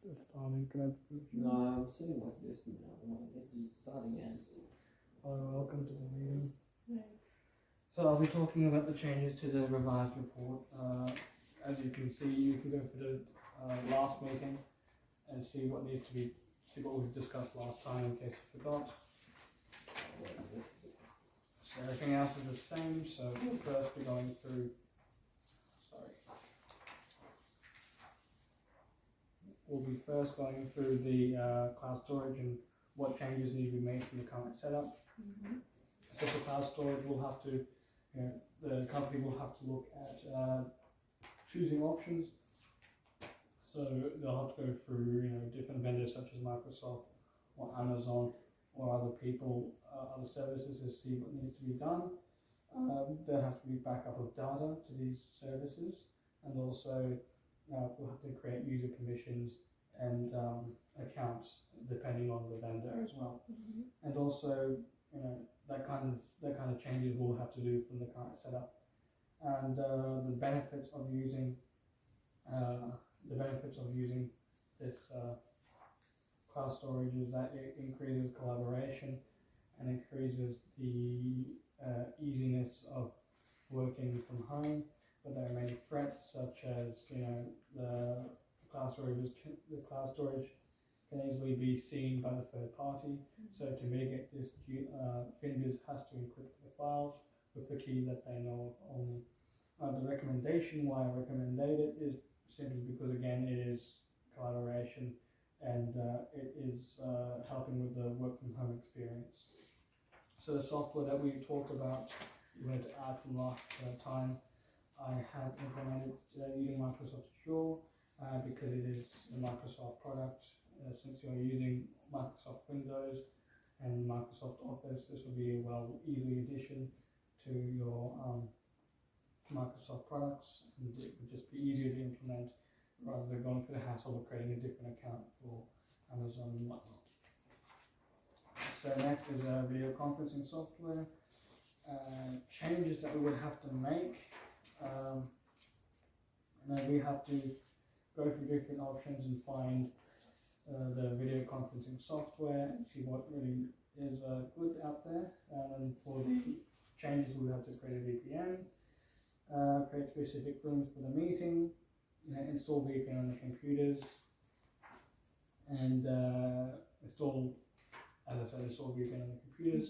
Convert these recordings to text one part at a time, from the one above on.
Just starting. Can I? No, I'm sitting like this now. Just starting again. Welcome to the meeting. Yeah. So I'll be talking about the changes to the revised report. As you can see, you can go for the last meeting and see what needs to be, see what we discussed last time in case you forgot. So everything else is the same. So we'll first be going through. We'll be first going through the cloud storage and what changes need to be made from the current setup. So for cloud storage, we'll have to, the company will have to look at choosing options. So they'll have to go through, different vendors such as Microsoft or Amazon or other people, other services to see what needs to be done. There has to be backup of data to these services, and also we'll have to create user permissions and accounts depending on the vendor as well. And also, that kind of changes we'll have to do from the current setup. And the benefits of using this cloud storage is that it increases collaboration and increases the easiness of working from home. But there are many threats, such as the cloud storage can easily be seen by the third party. So to mitigate this, Finviz has to encrypt the files with the key that they know of only. The recommendation, why I recommended it, is simply because again it is collaboration and it is helping with the work from home experience. So the software that we talked about, we wanted to add from last time, I have implemented using Microsoft Azure because it is a Microsoft product. Since you're using Microsoft Windows and Microsoft Office, this will be a easy addition to your Microsoft products, and it would just be easier to implement rather than going through the hassle of creating a different account for Amazon and whatnot. So next is video conferencing software. Changes that we would have to make. We have to go through different options and find the video conferencing software and see what really is good out there. And for the changes, we have to create a VPN, create specific rooms for the meeting, install VPN on the computers, and install VPN on the computers.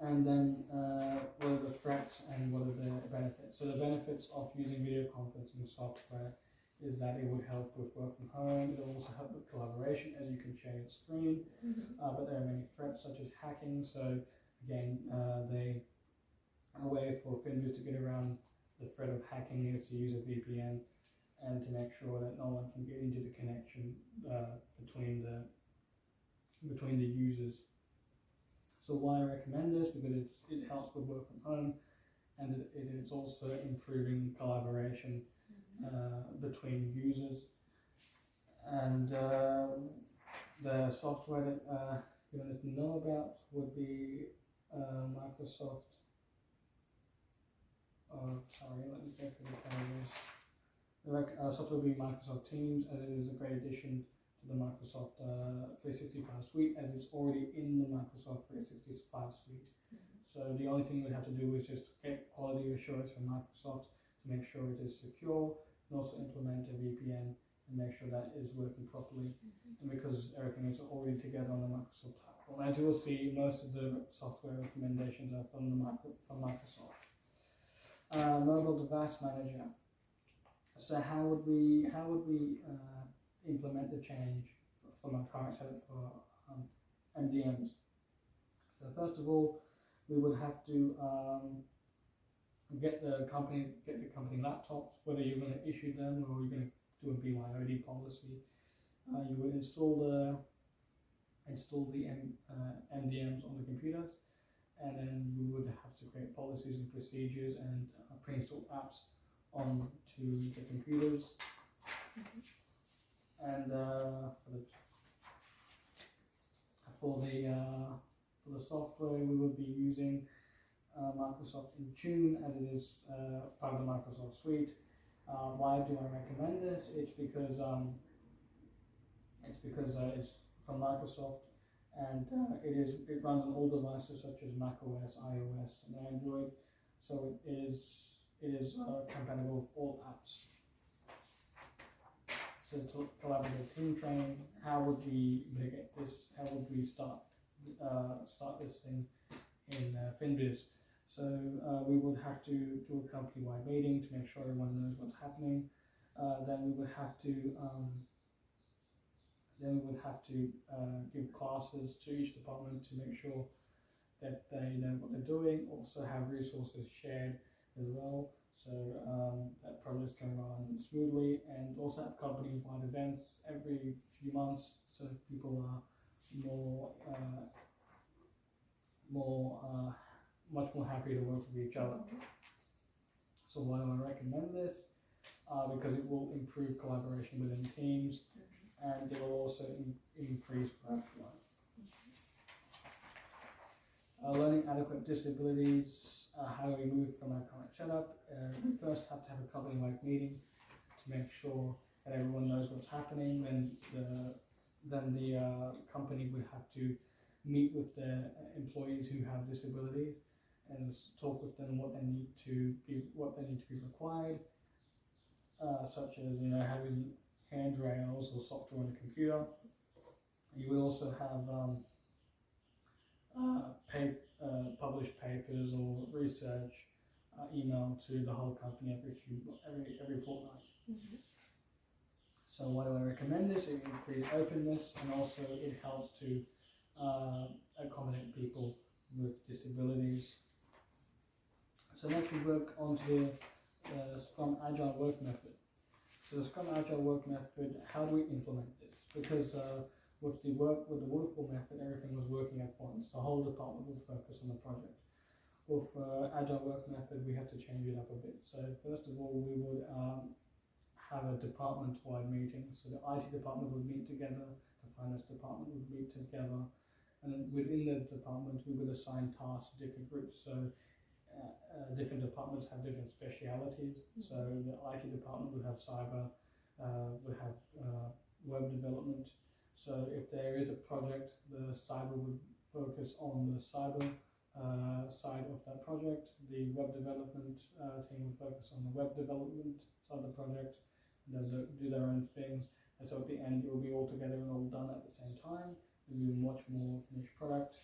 And then what are the threats and what are the benefits? So the benefits of using video conferencing software is that it would help with work from home. It will also help with collaboration as you can share your screen. But there are many threats such as hacking. So again, a way for Finviz to get around the threat of hacking is to use a VPN and to make sure that no one can get into the connection between the users. So why I recommend this? Because it helps with work from home, and it is also improving collaboration between users. And the software that you need to know about would be Microsoft. Let me go through the pages. The software will be Microsoft Teams, as it is a great addition to the Microsoft 365 suite, as it's already in the Microsoft 365 suite. So the only thing we have to do is just get quality assurance from Microsoft to make sure it is secure, and also implement a VPN and make sure that is working properly. And because everything is already together on the Microsoft platform, as you will see, most of the software recommendations are from Microsoft. Mobile device manager. So how would we implement the change from our current setup for MDMs? So first of all, we would have to get the company laptops, whether you're going to issue them or you're going to do a BYOD policy. You would install the MDMs on the computers, and then you would have to create policies and procedures and pre-install apps onto the computers. And for the software, we would be using Microsoft Intune, as it is part of the Microsoft suite. Why do I recommend this? It's because It's because it's from Microsoft, and it runs on all devices such as Mac OS, iOS, and Android. So it is compatible with all apps. So to collaborative team training, how would we mitigate this? How would we start this thing in FinBiz? So we would have to do a company-wide meeting to make sure everyone knows what's happening. Then we would have to give classes to each department to make sure that they know what they're doing. Also have resources shared as well, so that projects can run smoothly, and also have company-wide events every few months, so people are much more happy to work with each other. So why do I recommend this? Because it will improve collaboration within teams, and it will also increase workflow. Learning adequate disabilities, how do we move from our current setup? We first have to have a company-wide meeting to make sure that everyone knows what's happening. Then the company would have to meet with their employees who have disabilities and talk with them what they need to be required, such as having handrails or software on the computer. You would also have published papers or research emailed to the whole company every fortnight. So why do I recommend this? It increases openness, and also it helps to accommodate people with disabilities. So next we work on to the Scrum Agile Work Method. So the Scrum Agile Work Method, how do we implement this? Because with the waterfall method, everything was working at once. The whole department would focus on the project. With Agile Work Method, we had to change it up a bit. So first of all, we would have a department-wide meeting. So the IT department would meet together, the finance department would meet together, and then within the department, we would assign tasks to different groups. So different departments have different specialities. So the IT department would have cyber, would have web development. So if there is a project, the cyber would focus on the cyber side of that project. The web development team would focus on the web development side of the project. They'll do their own things, and so at the end it will be all together and all done at the same time. It'll be a much more finished product.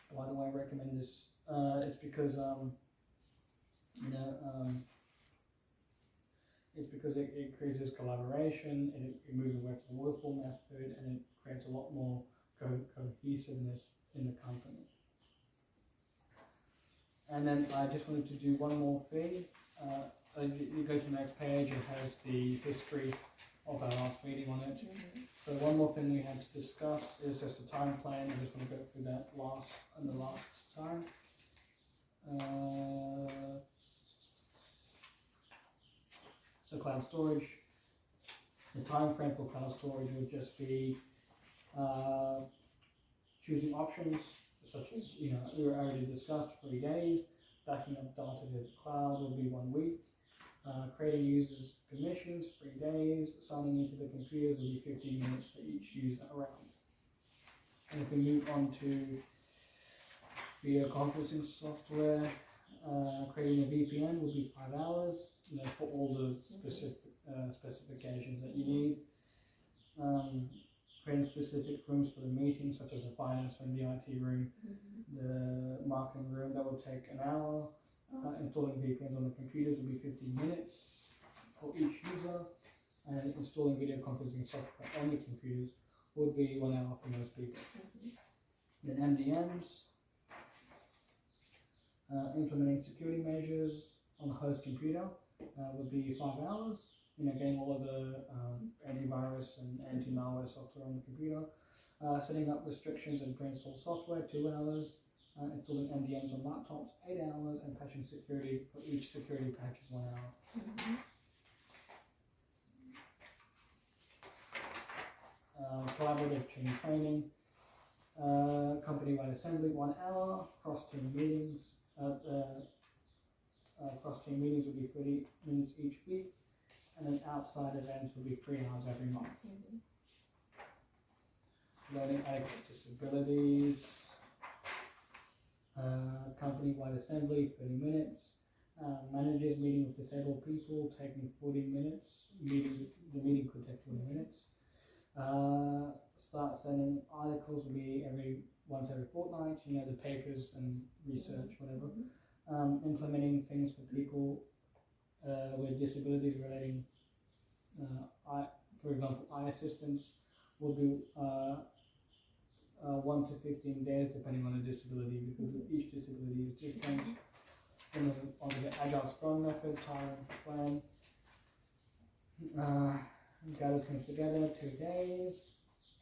Why do I recommend this? It's because it increases collaboration, and it moves away from the waterfall method, and it creates a lot more cohesiveness in the company. And then I just wanted to do one more thing. You go to the next page, it has the history of our last meeting on it. So one more thing we had to discuss is just a time plan. I just want to go through that last time. So cloud storage. The time frame for cloud storage would just be choosing options, such as we already discussed 3 days. Backing up data to the cloud will be 1 week. Creating users permissions, 3 days. Signing into the computers will be 15 minutes for each user around. And if we move on to video conferencing software, creating a VPN will be 5 hours. For all the specifications that you need. Creating specific rooms for the meeting, such as the finance room, the IT room, the marketing room, that will take an hour. Installing VPNs on the computers will be 15 minutes for each user, and installing video conferencing software on the computers would be 1 hour for most people. Then MDMs, implementing security measures on the host computer would be 5 hours. Getting all of the antivirus and anti-malware software on the computer. Setting up restrictions and pre-install software, 2 hours. Installing MDMs on laptops, 8 hours, and patching security for each security patch is 1 hour. Collaborative team training, company-wide assembly, 1 hour. Cross-team meetings. Cross-team meetings will be 30 minutes each week. and then outside events will be 3 hours every month. Mhm. Learning adequate disabilities, company-wide assembly, 30 minutes, managers meeting with disabled people, taking 40 minutes, the meeting could take 20 minutes. Start sending articles will be once every fortnight, the papers and research, whatever. Implementing things for people with disabilities relating, for example, eye assistance will do 1 to 15 days depending on the disability, because each disability is different. And then on the agile scrum method, time plan. Gather teams together 2 days.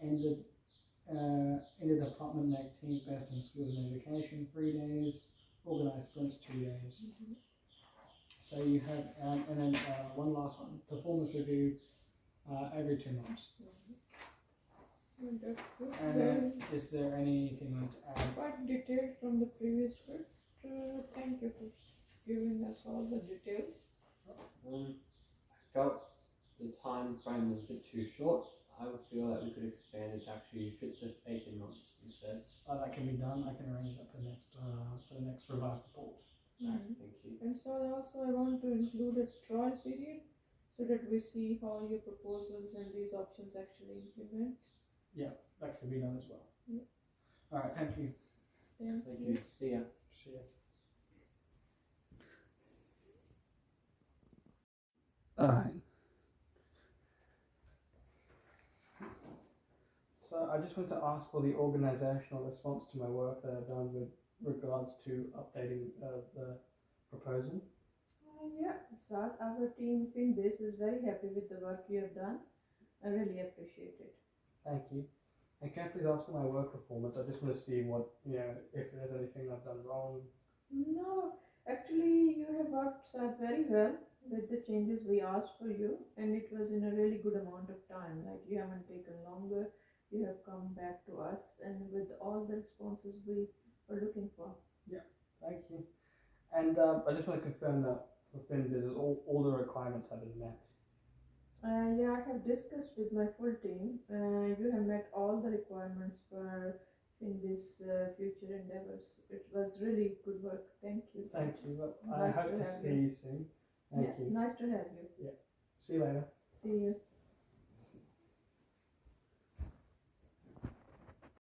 End the department and teams based on skills and education 3 days. Organize sprints 2 days. So you have, and then one last one, performance review every 2 months. Well, that's good. And then, is there anything you want to add? Quite detailed from the previous script. Thank you for giving us all the details. I felt the time frame was a bit too short. I would feel that we could expand it to actually fit the 18 months instead. That can be done. I can arrange that for the next revised report. Mhm. Thank you. And so also I want to include a trial period so that we see how your proposals and these options actually implement. That can be done as well. Yeah. All right. Thank you. Thank Thank you. you. See ya. See ya. All right. So I just want to ask for the organisational response to my work that I've done with regards to updating the proposal. Yeah, Zad, our team Finbase is very happy with the work you have done. I really appreciate it. Thank you. And can I please ask for my work performance? I just want to see what, if there's anything I've done wrong. No, actually you have worked very well with the changes we asked for you, and it was in a really good amount of time. Like, you haven't taken longer, you have come back to us and with all the responses we were looking for. Thank you. And I just want to confirm that for FinBiz, all the requirements have been met. Yeah, I have discussed with my full team. You have met all the requirements for Finbase future endeavors. It was really good work. Thank you. Thank you. I Nice hope to to have see you. you soon. Thank you. Nice to have you. See you later. See you.